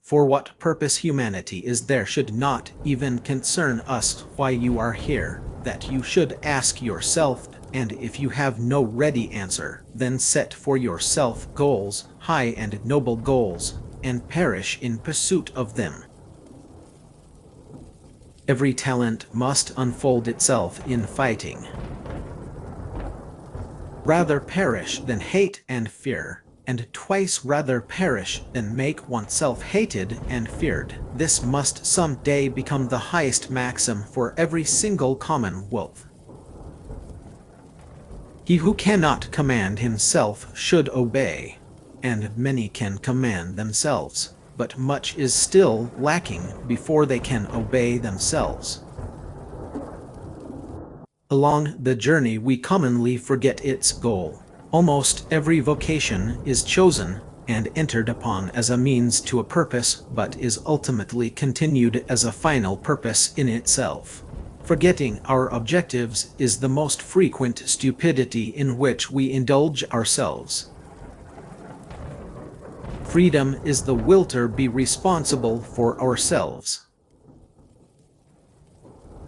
For what purpose humanity is there should not even concern us. Why you are here, that you should ask yourself, and if you have no ready answer, then set for yourself goals, high and noble goals, and perish in pursuit of them. Every talent must unfold itself in fighting. Rather perish than hate and fear, and twice rather perish than make oneself hated and feared. This must some day become the highest maxim for every single commonwealth. He who cannot command himself should obey, and many can command themselves, but much is still lacking before they can obey themselves. Along the journey we commonly forget its goal. Almost every vocation is chosen and entered upon as a means to a purpose, but is ultimately continued as a final purpose in itself. Forgetting our objectives is the most frequent stupidity in which we indulge ourselves. Freedom is the will to be responsible for ourselves.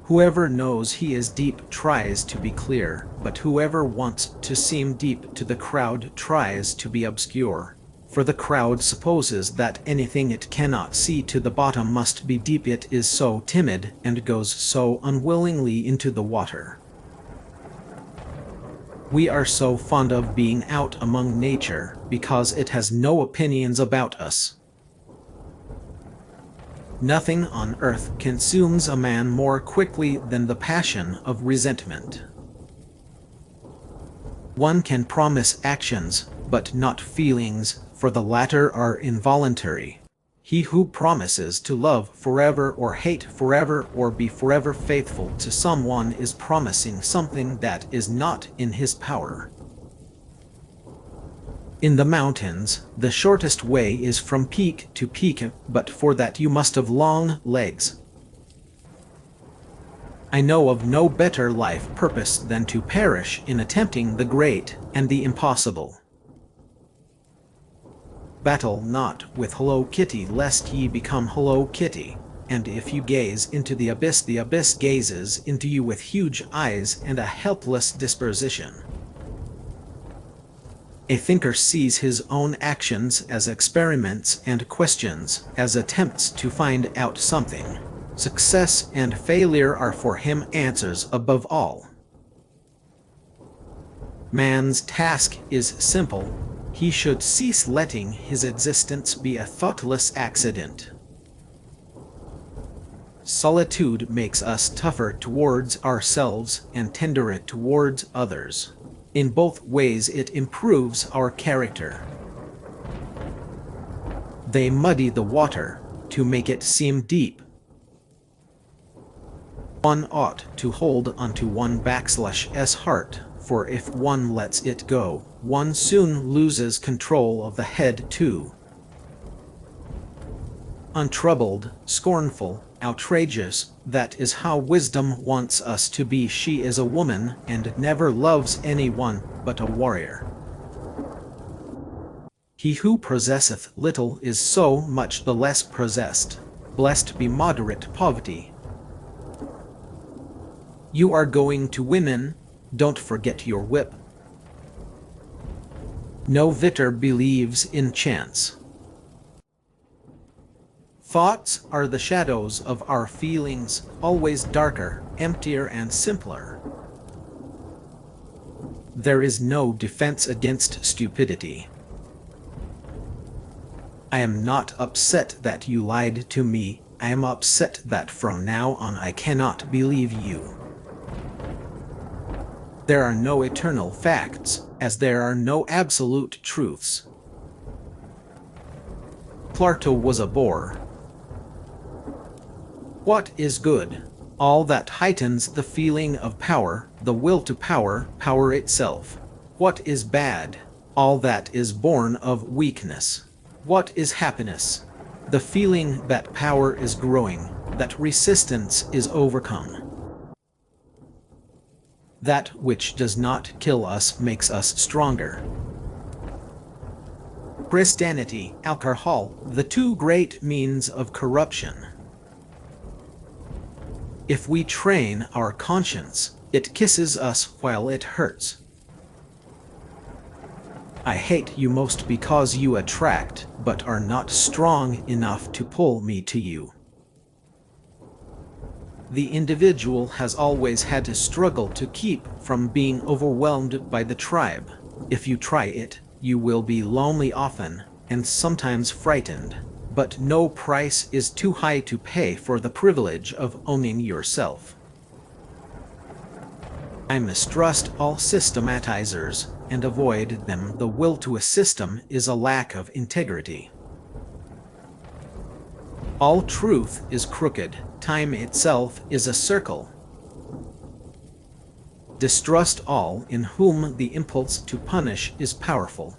Whoever knows he is deep tries to be clear, but whoever wants to seem deep to the crowd tries to be obscure. For the crowd supposes that anything it cannot see to the bottom must be deep. It is so timid and goes so unwillingly into the water. We are so fond of being out among nature because it has no opinions about us. Nothing on earth consumes a man more quickly than the passion of resentment. One can promise actions, but not feelings, for the latter are involuntary. He who promises to love forever or hate forever or be forever faithful to someone is promising something that is not in his power. In the mountains, the shortest way is from peak to peak, but for that you must have long legs. I know of no better life purpose than to perish in attempting the great and the impossible. Battle not with Hello Kitty lest ye become Hello Kitty, and if you gaze into the abyss gazes into you with huge eyes and a helpless disposition. A thinker sees his own actions as experiments and questions as attempts to find out something. Success and failure are for him answers above all. Man's task is simple. He should cease letting his existence be a thoughtless accident. Solitude makes us tougher towards ourselves and tenderer towards others. In both ways it improves our character. They muddy the water to make it seem deep. One ought to hold onto one's heart, for if one lets it go, one soon loses control of the head too. Untroubled, scornful, outrageous, that is how wisdom wants us to be. She is a woman and never loves anyone but a warrior. He who possesseth little is so much the less possessed. Blessed be moderate poverty. You are going to women, don't forget your whip. No victor believes in chance. Thoughts are the shadows of our feelings, always darker, emptier and simpler. There is no defense against stupidity. I am not upset that you lied to me. I am upset that from now on I cannot believe you. There are no eternal facts, as there are no absolute truths. Plato was a bore. What is good? All that heightens the feeling of power, the will to power, power itself. What is bad? All that is born of weakness. What is happiness? The feeling that power is growing, that resistance is overcome. That which does not kill us makes us stronger. Christianity, alcohol, the two great means of corruption. If we train our conscience, it kisses us while it hurts. I hate you most because you attract, but are not strong enough to pull me to you. The individual has always had to struggle to keep from being overwhelmed by the tribe. If you try it, you will be lonely often, and sometimes frightened, but no price is too high to pay for the privilege of owning yourself. I mistrust all systematizers and avoid them. The will to a system is a lack of integrity. All truth is crooked. Time itself is a circle. Distrust all in whom the impulse to punish is powerful.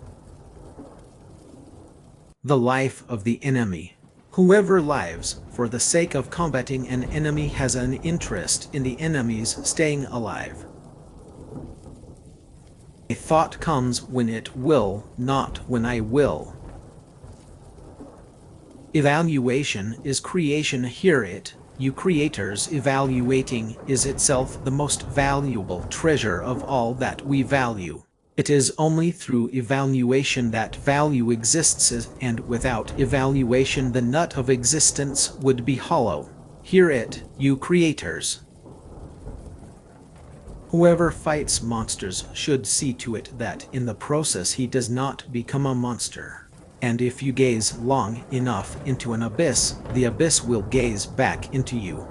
The life of the enemy. Whoever lives for the sake of combating an enemy has an interest in the enemy's staying alive. A thought comes when it will, not when I will. Evaluation is creation. Hear it, you creators. Evaluating is itself the most valuable treasure of all that we value. It is only through evaluation that value exists, and without evaluation the nut of existence would be hollow. Hear it, you creators. Whoever fights monsters should see to it that in the process he does not become a monster. And if you gaze long enough into an abyss, the abyss will gaze back into you.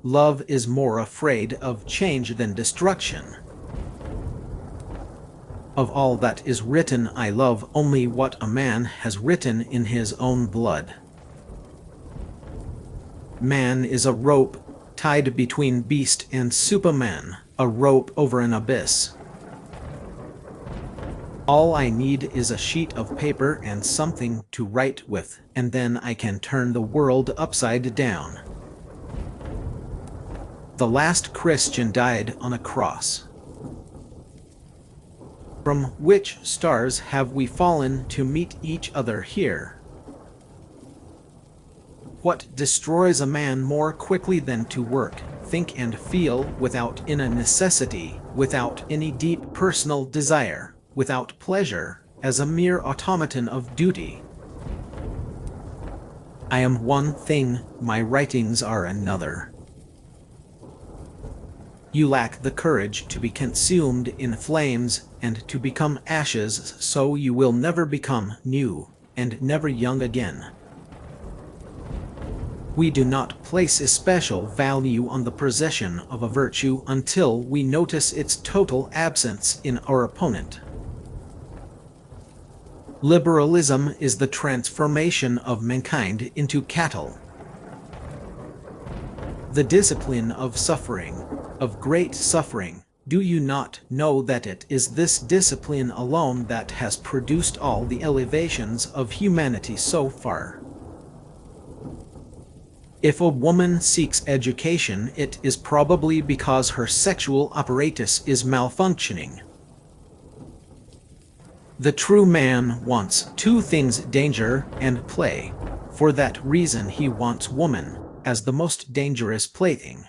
Love is more afraid of change than destruction. Of all that is written, I love only what a man has written in his own blood. Man is a rope tied between beast and Superman, a rope over an abyss. All I need is a sheet of paper and something to write with, and then I can turn the world upside down. The last Christian died on a cross. From which stars have we fallen to meet each other here? What destroys a man more quickly than to work, think and feel without any necessity, without any deep personal desire, without pleasure, as a mere automaton of duty? I am one thing, my writings are another. You lack the courage to be consumed in flames and to become ashes, so you will never become new and never young again. We do not place especial value on the possession of a virtue until we notice its total absence in our opponent. Liberalism is the transformation of mankind into cattle. The discipline of suffering, of great suffering. Do you not know that it is this discipline alone that has produced all the elevations of humanity so far? If a woman seeks education, it is probably because her sexual apparatus is malfunctioning. The true man wants two things: danger and play. For that reason he wants woman as the most dangerous plaything.